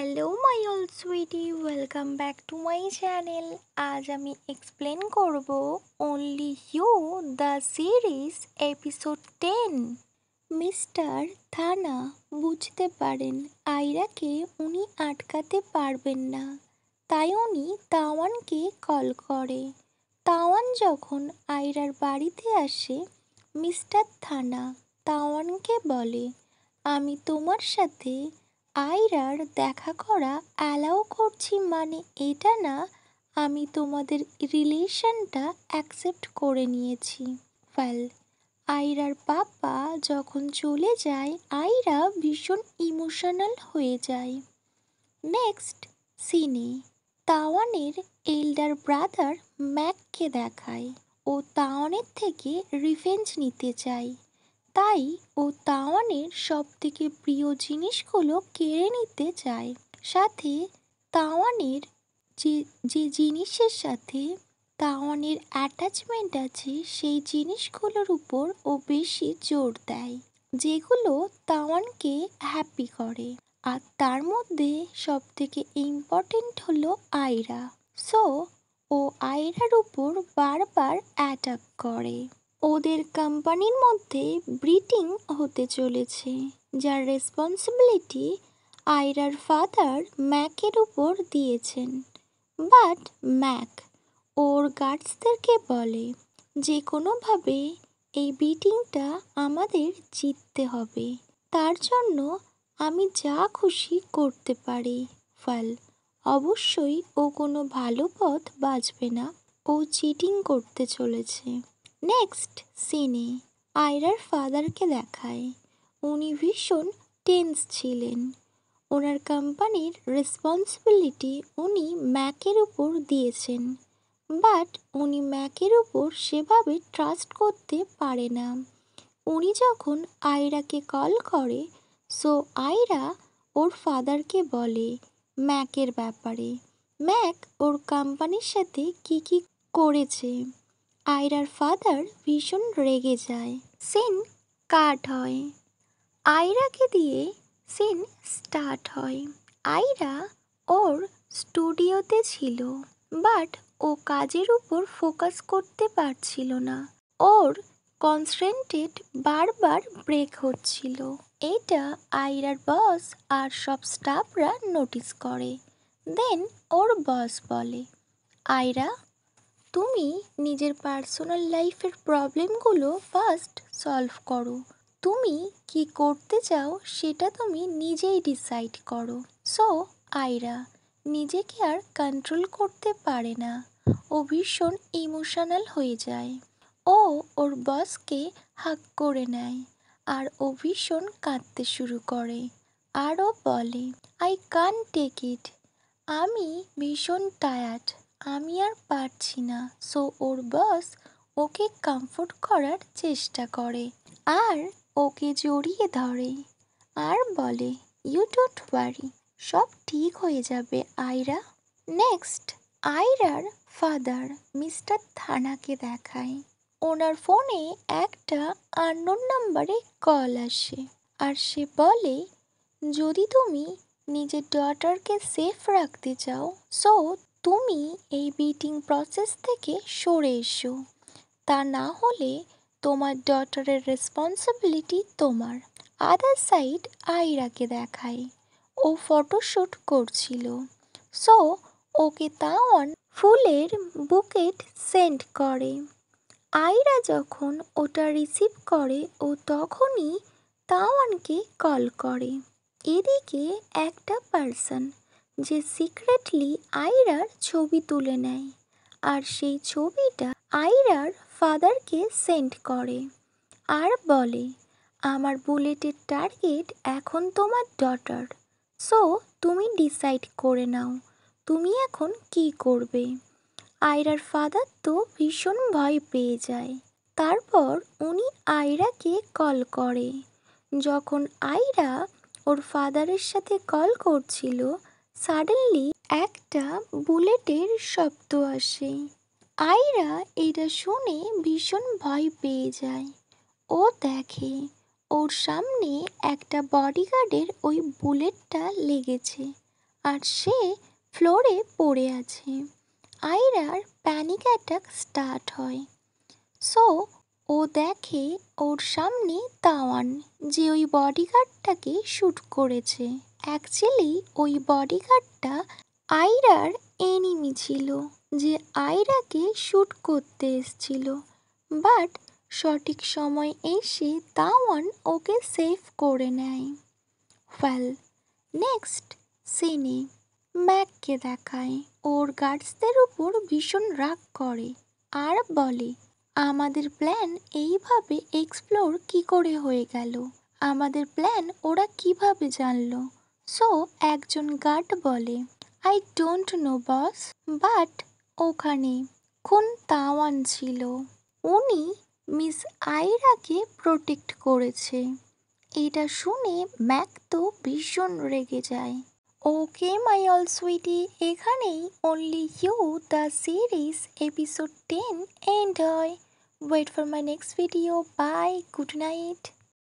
Hello my all sweetie, welcome back to my channel. আজ আমি explain করব only you the series episode 10। Mister থানা বুঝতে পারেন আয়রাকে উনি আটকাতে পারবেন না, তাই উনি তাওয়ানকে কল করে। তাওয়ান যখন আয়রার বাড়িতে আসে, মিস্টার থানা তাওয়ানকে বলে, আমি তোমার সাথে আয়রার দেখা করা অ্যালাউ করছি, মানে এটা না আমি তোমাদের রিলেশনটা অ্যাকসেপ্ট করে নিয়েছি। ওয়েল, আয়রার পাপা যখন চলে যায় আয়রা ভীষণ ইমোশনাল হয়ে যায়। নেক্সট সিনে তাওয়ানের এল্ডার ব্রাদার ম্যাককে দেখায়। ও তাওয়ানের থেকে রিভেঞ্জ নিতে চায়, তাই ও তাওয়ানের সবথেকে প্রিয় জিনিসগুলো কেড়ে নিতে চায়। সাথে তাওয়ানের যে যে জিনিসের সাথে তাওয়ানের অ্যাটাচমেন্ট আছে সেই জিনিসগুলোর উপর ও বেশি জোর দেয়, যেগুলো তাওয়ানকে হ্যাপি করে। আর তার মধ্যে সবথেকে ইম্পর্টেন্ট হলো আয়রা। সো ও আয়রার উপর বারবার অ্যাটাক করে। ওদের কোম্পানির মধ্যে ব্রিটিং হতে চলেছে, যার রেসপন্সিবিলিটি আয়রার ফাদার ম্যাকের উপর দিয়েছেন। বাট ম্যাক ওর গার্ডসদেরকে বলে, যে কোনোভাবে এই ব্রিটিংটা আমাদের জিততে হবে, তার জন্য আমি যা খুশি করতে পারি। ওয়েল, অবশ্যই ও কোনো ভালো পথ বাছবে না, ও চিটিং করতে চলেছে। নেক্সট সিনে আয়রার ফাদারকে দেখায়। উনি ভীষণ টেন্স ছিলেন। ওনার কোম্পানির রেসপন্সিবিলিটি উনি ম্যাকের উপর দিয়েছেন, বাট উনি ম্যাকের উপর সেভাবে ট্রাস্ট করতে পারে না। উনি যখন আয়রাকে কল করে, সো আয়রা ওর ফাদারকে বলে ম্যাকের ব্যাপারে, ম্যাক ওর কোম্পানির সাথে কি করেছে। আয়রার ফাদার ভীষণ রেগে যায়। সিন কাট হয়। আয়রাকে দিয়ে সিন স্টার্ট হয়। আয়রা ওর স্টুডিওতে ছিল, বাট ও কাজের উপর ফোকাস করতে পারছিল না। ওর কনসেন্ট্রেট বারবার ব্রেক হচ্ছিল। এটা আয়রার বস আর সব স্টাফরা নোটিস করে। দেন ওর বস বলে, আয়রা, তুমি নিজের পার্সোনাল লাইফের প্রবলেমগুলো ফার্স্ট সলভ করো। তুমি কি করতে চাও সেটা তুমি নিজেই ডিসাইড করো। সো আয়রা নিজেকে আর কন্ট্রোল করতে পারে না। ও ভীষণ ইমোশনাল হয়ে যায়। ও ওর বসকে হাগ করে নেয় আর ও ভীষণ কাঁদতে শুরু করে। আর ও বলে, আই কান্ট টেক ইট, আমি ভীষণ টায়ার্ড, আমি আর পারছি না। সো ওর বস ওকে কমফোর্ট করার চেষ্টা করে আর ওকে জড়িয়ে ধরে আর বলে, ইউ ডোন্ট ওয়ারি, সব ঠিক হয়ে যাবে আয়রা। নেক্সট আয়রার ফাদার মিস্টার থানাকে দেখায়। ওনার ফোনে একটা আননোন নাম্বারে কল আসে আর সে বলে, যদি তুমি নিজের ডটারকে সেফ রাখতে চাও, সো তুমি এই বিটিং প্রসেস থেকে সরে এসো, তা না হলে তোমার ডটারের রেসপন্সিবিলিটি তোমার। আদার সাইড আয়রাকে দেখায়। ও ফটোশ্যুট করছিল, সো ওকে তাওয়ান ফুলের বুকেট সেন্ড করে। আয়রা যখন ওটা রিসিভ করে ও তখনই তাওয়ানকে কল করে। এদিকে একটা পার্সন যে সিক্রেটলি আয়রার ছবি তুলে নেয় আর সেই ছবিটা আয়রার ফাদারকে সেন্ড করে আর বলে, আমার বুলেটের টার্গেট এখন তোমার ডটার। সো তুমি ডিসাইড করে নাও তুমি এখন কি করবে। আয়রার ফাদার তো ভীষণ ভয় পেয়ে যায়। তারপর উনি আয়রাকে কল করে। যখন আয়রা ওর ফাদারের সাথে কল করছিল, সাডেনলি একটা বুলেটের শব্দ আসে। আয়রা এটা শুনে ভীষণ ভয় পেয়ে যায়। ও দেখে ওর সামনে একটা বডিগার্ডের ওই বুলেটটা লেগেছে আর সে ফ্লোরে পড়ে আছে। আয়রার প্যানিক অ্যাটাক স্টার্ট হয়। সো ও দেখে ওর সামনে তাওয়ান, যে ওই বডিগার্ডটাকে শ্যুট করেছে। অ্যাকচুয়ালি ওই বডিগার্ডটা আয়রার এনিমি ছিল, যে আয়রাকে শ্যুট করতে এসছিল। বাট সঠিক সময় এসে তাওয়ান ওকে সেভ করে নেয়। ওয়েল, নেক্সট সিনে ম্যাককে দেখায় ওর গার্ডসদের উপর ভীষণ রাগ করে আর বলে, আমাদের প্ল্যান এইভাবে এক্সপ্লোর কি করে হয়ে গেল, আমাদের প্ল্যান ওরা কিভাবে জানলো। সো একজন গার্ড বলে, I don't know boss, but ওখানে কোন তাওয়ান ছিল, উনি মিস আয়রাকে প্রোটেক্ট করেছে। এটা শুনে ম্যাক তো ভীষণ রেগে যায়। ওকে মাই অল সুইটি, এখানেই only you the series episode 10 end হয়। Wait for my next video. Bye, good night.